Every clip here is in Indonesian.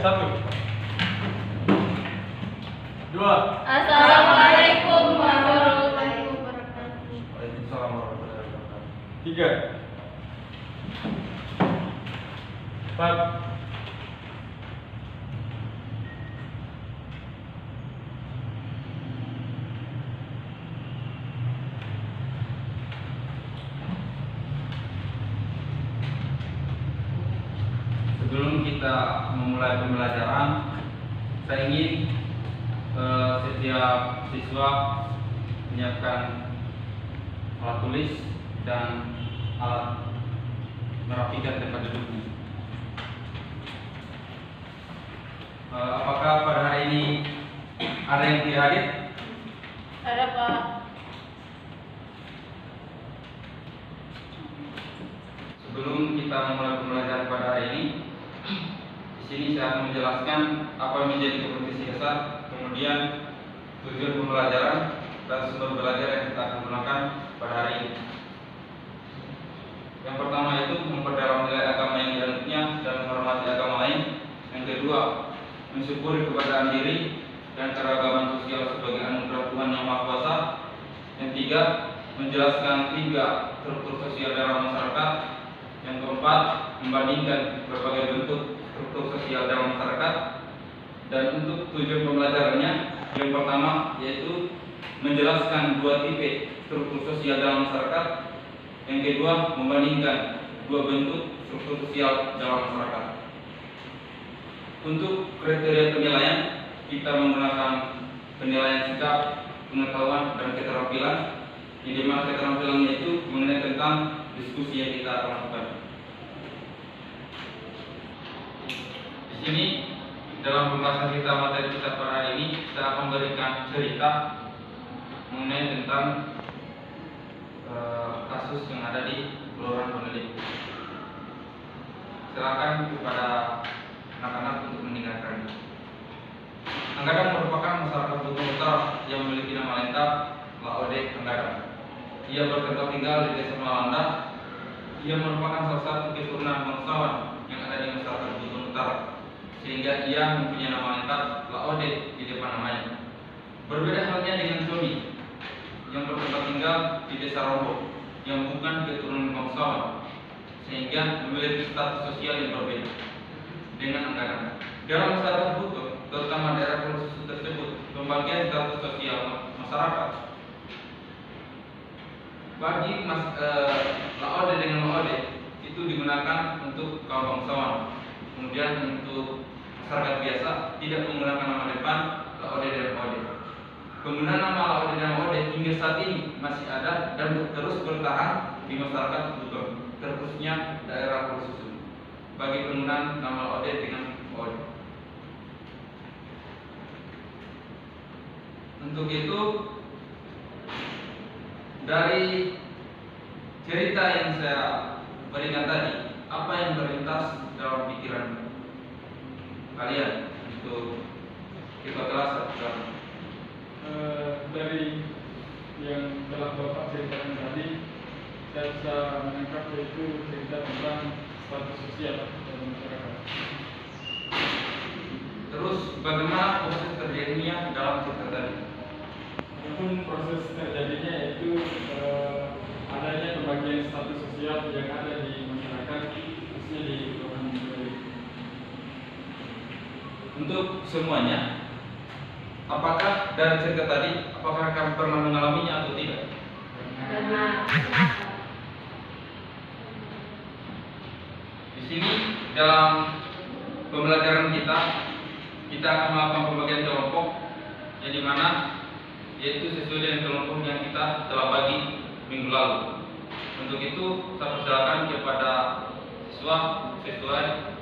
1, 2. Assalamualaikum warahmatullahi wabarakatuh. Waalaikumsalam warahmatullahi wabarakatuh. 3, 4. Sebelum kita memulai pembelajaran, saya ingin setiap siswa menyiapkan alat tulis dan alat merapikan tempat duduknya. Apakah pada hari ini ada yang tidak hadir? Ada Pak. Sebelum kita memulai pembelajaran pada hari ini, di sini saya akan menjelaskan apa yang menjadi kompetensi dasar, kemudian tujuan pembelajaran dan sumber belajar yang kita akan gunakan pada hari ini. Yang pertama itu memperdalam nilai agama yang dianutnya dan menghormati agama lain. Yang kedua, mensyukuri keberadaan diri dan keragaman sosial sebagai anugerah Tuhan Yang Maha Kuasa. Yang tiga, menjelaskan 3 struktur sosial dalam masyarakat. Yang keempat, membandingkan berbagai bentuk struktur sosial dalam masyarakat. Dan untuk tujuan pembelajarannya, yang pertama yaitu menjelaskan 2 tipe struktur sosial dalam masyarakat. Yang kedua, membandingkan 2 bentuk struktur sosial dalam masyarakat. Untuk kriteria penilaian, kita menggunakan penilaian sikap, pengetahuan, dan keterampilan. Di mana keterampilannya itu mengenai tentang diskusi yang kita akan lakukan. Di sini dalam pembahasan kita materi kita pada hari ini, kita akan memberikan cerita mengenai tentang kasus yang ada di Kelurahan Peneliti. Silakan kepada anak-anak untuk mendengarkan. Anggadang merupakan masyarakat Bukit Utara yang memiliki nama lengkap Laode Anggadang. Ia bertempat tinggal di Desa Malanda. Ia merupakan salah satu keturunan bangsawan yang ada di masyarakat Bukit Utara, sehingga ia mempunyai nama lengkap Laode di depan namanya. Berbeda halnya dengan Joni yang bertempat tinggal di Desa Rombo yang bukan keturunan bangsawan, sehingga memiliki status sosial yang berbeda dengan Anggadang. Dalam masyarakat Butuh, terutama daerah khusus tersebut, pembagian status sosial masyarakat bagi Laode dengan Laode itu digunakan untuk kaum bangsawan. Kemudian untuk masyarakat biasa tidak menggunakan nama depan Laode dan Laode. Penggunaan nama Laode dan Laode hingga saat ini masih ada dan terus bertahan di masyarakat Butuh, terkhususnya daerah khusus bagi penggunaan nama Laode dengan Laode. Untuk itu, dari cerita yang saya berikan tadi, apa yang terlintas dalam pikiran kalian untuk kita kelas sekarang? Dari yang telah Bapak ceritakan tadi, saya bisa menangkap yaitu cerita tentang status sosial dalam masyarakat. Terus bagaimana proses terjadinya dalam cerita tadi? Adapun proses terjadinya itu adanya pembagian status sosial yang ada di masyarakat, khususnya di Kelurahan Peneliti. Untuk semuanya, apakah dari cerita tadi, apakah kamu pernah mengalaminya atau tidak? Karena Di sini dalam pembelajaran kita akan melakukan pembagian kelompok yang dimana yaitu sesuai dengan kelompok yang kita telah bagi minggu lalu. Untuk itu saya persilakan kepada siswa sesuai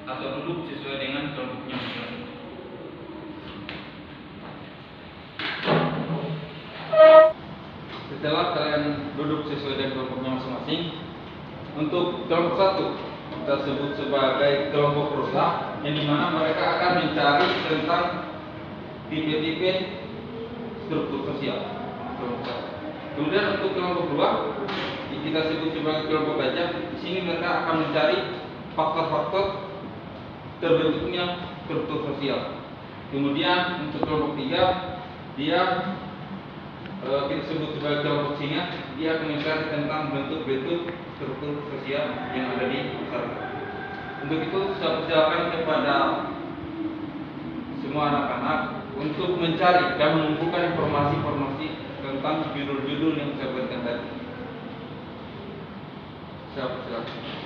atau duduk sesuai dengan kelompoknya masing-masing. Setelah kalian duduk sesuai dengan kelompoknya masing-masing, untuk kelompok 1 kita sebut sebagai kelompok perusahaan, yang dimana mereka akan mencari tentang tipe-tipe struktur sosial. Kemudian untuk kelompok 2 kita sebut sebagai kelompok gajah. Di sini mereka akan mencari faktor-faktor terbentuknya struktur sosial. Kemudian untuk kelompok 3, dia kita sebut sebagai kelompok singa, dia akan mencari tentang bentuk-bentuk struktur sosial yang ada di masyarakat. Untuk itu saya persilakan kepada semua anak-anak untuk mencari dan mengumpulkan informasi-informasi tentang judul-judul yang saya berikan tadi. Saya persilakan.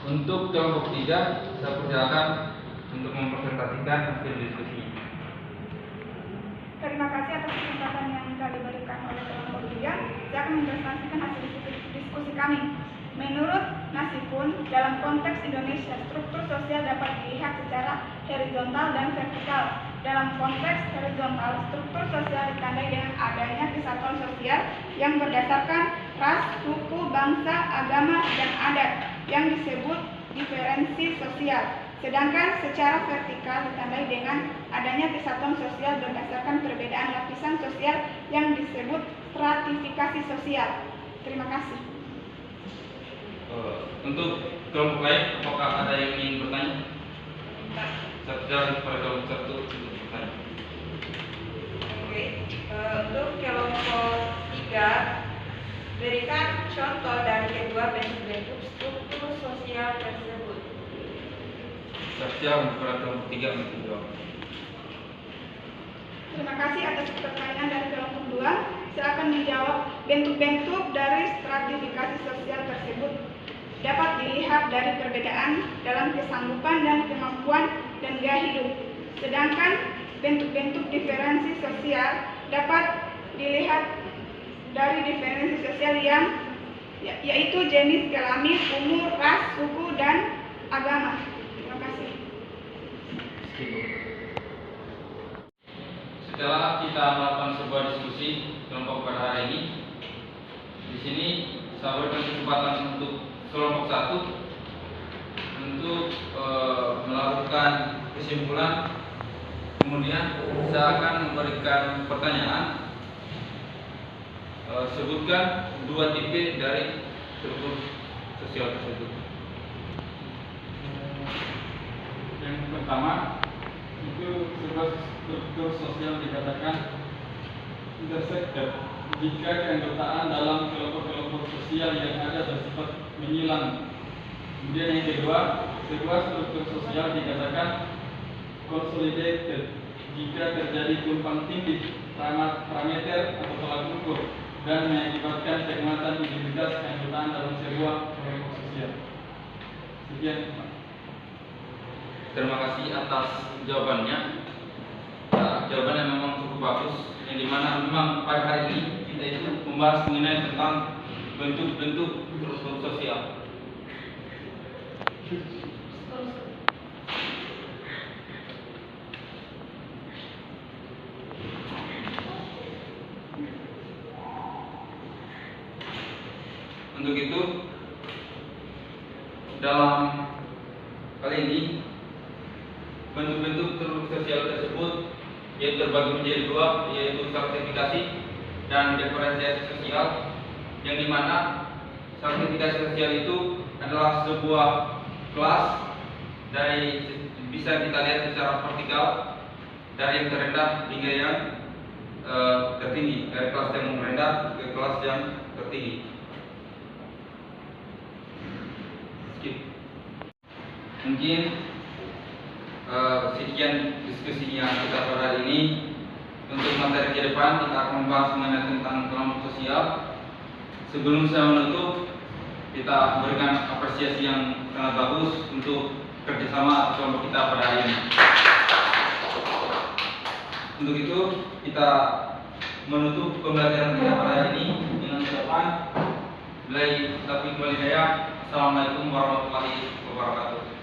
Untuk kelompok 3, saya persilakan untuk mempresentasikan hasil diskusi. Terima kasih atas kesempatan yang telah diberikan oleh kelompok 3. Saya akan mempresentasikan hasil diskusi kami. Menurut Nasipun, dalam konteks Indonesia, struktur sosial dapat dilihat secara horizontal dan vertikal. Dalam konteks horizontal, struktur sosial ditandai dengan adanya kesatuan sosial yang berdasarkan ras, suku, bangsa, agama, dan adat yang disebut diferensi sosial. Sedangkan secara vertikal ditandai dengan adanya kesatuan sosial berdasarkan perbedaan lapisan sosial yang disebut stratifikasi sosial. Terima kasih. Untuk kelompok lain, apakah ada yang ingin bertanya? Saya persilakan kepada kelompok 1 untuk bertanya. Oke, untuk kelompok 3, berikan contoh dari kedua bentuk struktur sosial tersebut. Saya persilakan kepada kelompok 3 untuk menjawab. Terima kasih atas pertanyaan dari kelompok 2. Saya akan menjawab. Bentuk-bentuk dari stratifikasi sosial tersebut dapat dilihat dari perbedaan dalam kesanggupan dan kemampuan dan gaya hidup. Sedangkan bentuk-bentuk diferensi sosial dapat dilihat dari diferensi sosial yang yaitu jenis kelamin, umur, ras, suku, dan agama. Terima kasih. Setelah kita melakukan sebuah diskusi kelompok pada hari ini, di sini saya berikan kesempatan untuk kelompok 1 untuk melakukan kesimpulan. Kemudian saya akan memberikan pertanyaan. Sebutkan 2 tipe dari struktur sosial tersebut. Yang pertama, itu sebuah struktur sosial dikatakan intersected jika keanggotaan dalam kelompok-kelompok sosial yang ada bersifat menyilang. Kemudian yang kedua, sebuah struktur sosial dikatakan consolidated jika terjadi tumpang tindih parameter atau tolak ukur dan mengakibatkan penguatan identitas keanggotaan dalam sebuah kelompok sosial. Sekian, Pak. Terima kasih atas jawabannya. Jawabannya memang cukup bagus, yang dimana memang pada hari ini kita itu membahas mengenai tentang bentuk-bentuk struktur sosial. Untuk itu, dalam kali ini bentuk-bentuk struktur sosial tersebut yaitu terbagi menjadi 2, yaitu stratifikasi dan diferensiasi sosial, yang dimana stratifikasi sosial itu adalah sebuah kelas dari, bisa kita lihat secara vertikal, dari yang terendah hingga yang tertinggi, dari kelas yang rendah ke kelas yang tertinggi. Mungkin sekian diskusinya kita pada hari ini. Untuk materi ke depan kita akan membahas mengenai tentang kelompok sosial. Sebelum saya menutup, kita berikan apresiasi yang sangat bagus untuk kerjasama kelompok kita pada hari ini. Untuk itu kita menutup pembelajaran kita pada hari ini dengan ucapan Assalamualaikum warahmatullahi wabarakatuh.